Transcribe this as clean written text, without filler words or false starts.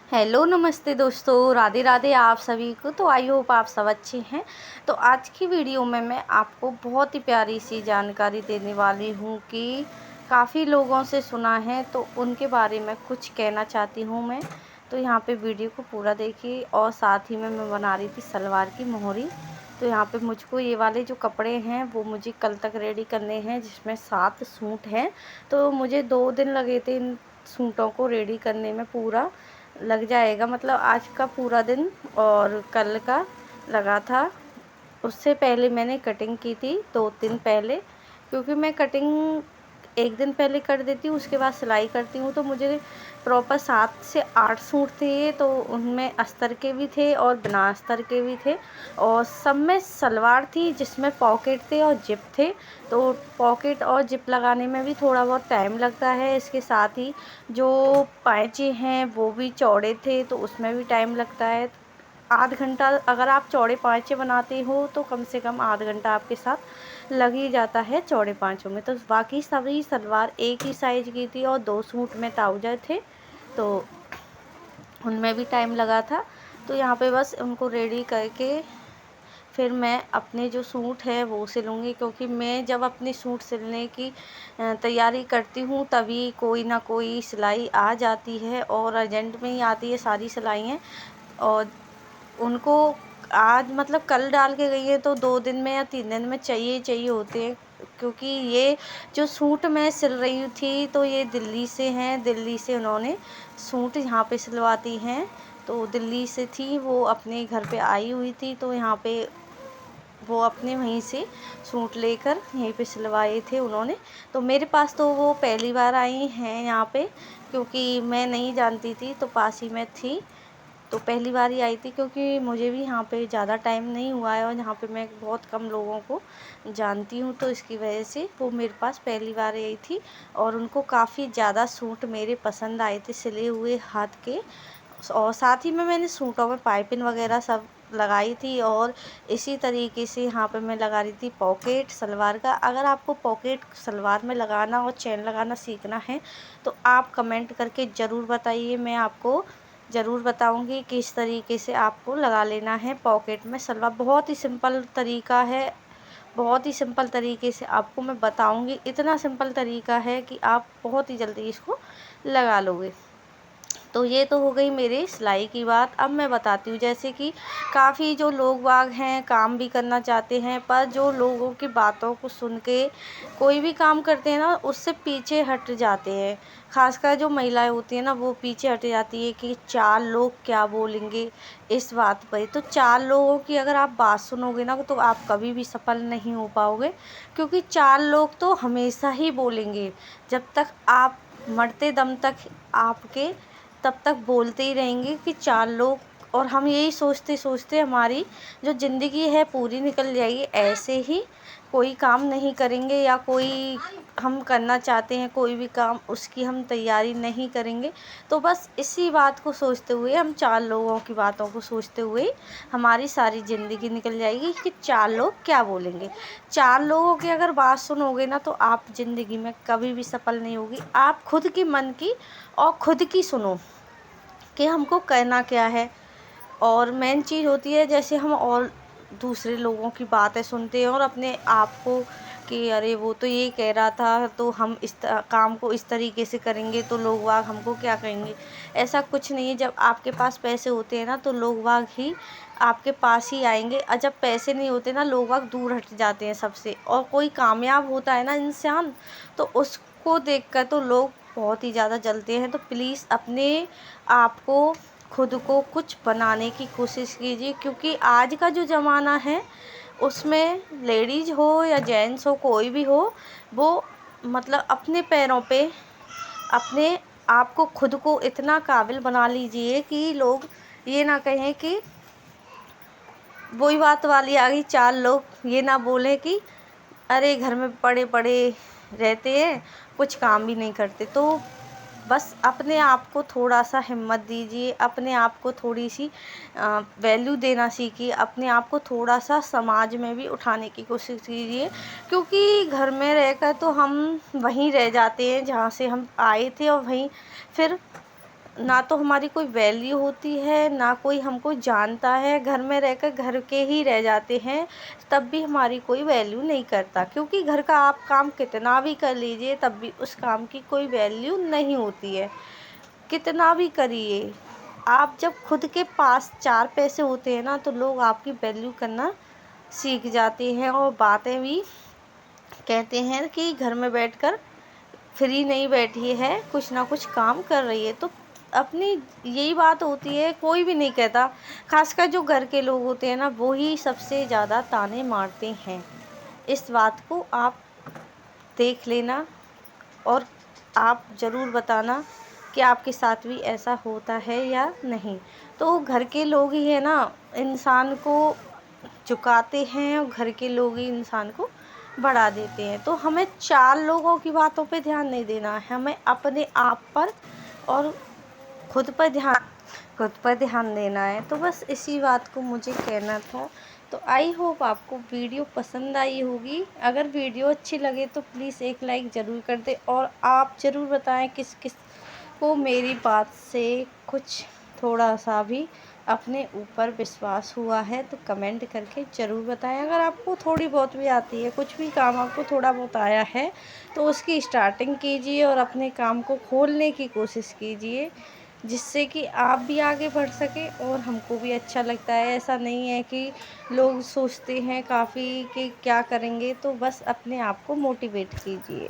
Hello नमस्ते दोस्तों, राधे राधे आप सभी को। तो आई होप आप सब अच्छे हैं। तो आज की वीडियो में मैं आपको बहुत ही प्यारी सी जानकारी देने वाली हूँ कि काफ़ी लोगों से सुना है तो उनके बारे में कुछ कहना चाहती हूँ मैं। तो यहाँ पे वीडियो को पूरा देखिए। और साथ ही में मैं बना रही थी सलवार की मोहरी। तो यहाँ पे मुझको ये वाले जो कपड़े हैं वो मुझे कल तक रेडी करने हैं, जिसमें 7 सूट हैं। तो मुझे 2 दिन लगे थे इन सूटों को रेडी करने में, पूरा लग जाएगा। मतलब आज का पूरा दिन और कल का लगा था। उससे पहले मैंने कटिंग की थी 2 दिन पहले, क्योंकि मैं कटिंग 1 दिन पहले कर देती हूँ, उसके बाद सिलाई करती हूँ। तो मुझे प्रॉपर 7 से 8 सूट थे। तो उनमें अस्तर के भी थे और बिना अस्तर के भी थे, और सब में सलवार थी जिसमें पॉकेट थे और जिप थे। तो पॉकेट और जिप लगाने में भी थोड़ा बहुत टाइम लगता है। इसके साथ ही जो पायचे हैं वो भी चौड़े थे, तो उसमें भी टाइम लगता है। आध घंटा अगर आप चौड़े पाँचे बनाते हो तो कम से कम आध घंटा आपके साथ लग ही जाता है चौड़े पाँचों में। तो बाकी सभी सलवार एक ही साइज़ की थी और 2 सूट में ट्राउज़र थे, तो उनमें भी टाइम लगा था। तो यहाँ पे बस उनको रेडी करके फिर मैं अपने जो सूट है वो सिलूँगी, क्योंकि मैं जब अपने सूट सिलने की तैयारी करती हूँ तभी कोई ना कोई सिलाई आ जाती है, और अर्जेंट में ही आती है सारी सिलाइयाँ। और उनको आज मतलब कल डाल के गई है तो 2 दिन में या 3 दिन में चाहिए ही चाहिए होते हैं। क्योंकि ये जो सूट मैं सिल रही थी तो ये दिल्ली से हैं। दिल्ली से उन्होंने सूट यहाँ पे सिलवाती हैं। तो दिल्ली से थी, वो अपने घर पे आई हुई थी, तो यहाँ पे वो अपने वहीं से सूट लेकर यहीं पे सिलवाए थे उन्होंने। तो मेरे पास तो वो पहली बार आई हैं यहाँ पे, क्योंकि मैं नहीं जानती थी, तो पास ही में थी तो पहली बार ही आई थी। क्योंकि मुझे भी यहाँ पे ज़्यादा टाइम नहीं हुआ है और यहाँ पे मैं बहुत कम लोगों को जानती हूँ, तो इसकी वजह से वो मेरे पास पहली बार आई थी। और उनको काफ़ी ज़्यादा सूट मेरे पसंद आए थे सिले हुए हाथ के। और साथ ही में मैंने सूटों में पाइपिंग वगैरह सब लगाई थी। और इसी तरीके से यहाँ पे मैं लगा रही थी पॉकेट सलवार का। अगर आपको पॉकेट सलवार में लगाना और चेन लगाना सीखना है तो आप कमेंट करके ज़रूर बताइए, मैं आपको ज़रूर बताऊंगी किस तरीके से आपको लगा लेना है पॉकेट में सलवार। बहुत ही सिंपल तरीका है, बहुत ही सिंपल तरीके से आपको मैं बताऊंगी। इतना सिंपल तरीका है कि आप बहुत ही जल्दी इसको लगा लोगे। तो ये तो हो गई मेरी सिलाई की बात। अब मैं बताती हूँ, जैसे कि काफ़ी जो लोग बाग हैं काम भी करना चाहते हैं, पर जो लोगों की बातों को सुन के कोई भी काम करते हैं ना उससे पीछे हट जाते हैं। खासकर जो महिलाएं होती हैं ना वो पीछे हट जाती है कि 4 लोग क्या बोलेंगे इस बात पर। तो 4 लोगों की अगर आप बात सुनोगे ना तो आप कभी भी सफल नहीं हो पाओगे, क्योंकि 4 लोग तो हमेशा ही बोलेंगे। जब तक आप मरते दम तक आपके तब तक बोलते ही रहेंगे कि 4 लोग। और हम यही सोचते सोचते हमारी जो ज़िंदगी है पूरी निकल जाएगी। ऐसे ही कोई काम नहीं करेंगे, या कोई हम करना चाहते हैं कोई भी काम उसकी हम तैयारी नहीं करेंगे। तो बस इसी बात को सोचते हुए, हम 4 लोगों की बातों को सोचते हुए हमारी सारी ज़िंदगी निकल जाएगी कि 4 लोग क्या बोलेंगे। 4 लोगों की अगर बात सुनोगे ना तो आप ज़िंदगी में कभी भी सफल नहीं होगी। आप खुद की मन की और खुद की सुनो कि हमको करना क्या है। और मेन चीज़ होती है, जैसे हम और दूसरे लोगों की बातें सुनते हैं और अपने आप को कि अरे वो तो ये कह रहा था तो हम काम को इस तरीके से करेंगे तो लोग वाग हमको क्या कहेंगे। ऐसा कुछ नहीं है। जब आपके पास पैसे होते हैं ना तो लोग वाग ही आपके पास ही आएंगे, और जब पैसे नहीं होते ना लोग वाग दूर हट जाते हैं सबसे। और कोई कामयाब होता है ना इंसान तो उसको देखकर तो लोग बहुत ही ज़्यादा जलते हैं। तो प्लीज़ अपने आप को खुद को कुछ बनाने की कोशिश कीजिए, क्योंकि आज का जो ज़माना है उसमें लेडीज़ हो या जेंट्स हो कोई भी हो, वो मतलब अपने पैरों पे अपने आप को खुद को इतना काबिल बना लीजिए कि लोग ये ना कहें कि वही बात वाली आ गई, 4 लोग ये ना बोले कि अरे घर में पड़े पड़े रहते हैं कुछ काम भी नहीं करते। तो बस अपने आप को थोड़ा सा हिम्मत दीजिए, अपने आप को थोड़ी सी वैल्यू देना सीखिए, अपने आप को थोड़ा सा समाज में भी उठाने की कोशिश कीजिए। क्योंकि घर में रहकर तो हम वहीं रह जाते हैं जहाँ से हम आए थे, और वहीं फिर ना तो हमारी कोई वैल्यू होती है, ना कोई हमको जानता है। घर में रहकर घर के ही रह जाते हैं, तब भी हमारी कोई वैल्यू नहीं करता, क्योंकि घर का आप काम कितना भी कर लीजिए तब भी उस काम की कोई वैल्यू नहीं होती है। कितना भी करिए, आप जब खुद के पास 4 पैसे होते हैं ना, तो लोग आपकी वैल्यू करना सीख जाते हैं और बातें भी कहते हैं कि घर में बैठकर फ्री नहीं बैठी है, कुछ ना कुछ काम कर रही है। तो अपनी यही बात होती है, कोई भी नहीं कहता। खासकर जो घर के लोग होते हैं ना, वो ही सबसे ज़्यादा ताने मारते हैं। इस बात को आप देख लेना और आप ज़रूर बताना कि आपके साथ भी ऐसा होता है या नहीं। तो घर के लोग ही है ना इंसान को झुकाते हैं, और घर के लोग ही इंसान को बढ़ा देते हैं। तो हमें 4 लोगों की बातों पे ध्यान नहीं देना है, हमें अपने आप पर और खुद पर ध्यान देना है। तो बस इसी बात को मुझे कहना था। तो आई होप आपको वीडियो पसंद आई होगी। अगर वीडियो अच्छी लगे तो प्लीज़ एक लाइक ज़रूर कर दें, और आप ज़रूर बताएं किस किस को मेरी बात से कुछ थोड़ा सा भी अपने ऊपर विश्वास हुआ है, तो कमेंट करके ज़रूर बताएं। अगर आपको थोड़ी बहुत भी आती है, कुछ भी काम आपको थोड़ा बहुत आया है, तो उसकी स्टार्टिंग कीजिए और अपने काम को खोलने की कोशिश कीजिए, जिससे कि आप भी आगे बढ़ सकें और हमको भी अच्छा लगता है। ऐसा नहीं है कि लोग सोचते हैं काफ़ी कि क्या करेंगे, तो बस अपने आप को मोटिवेट कीजिए।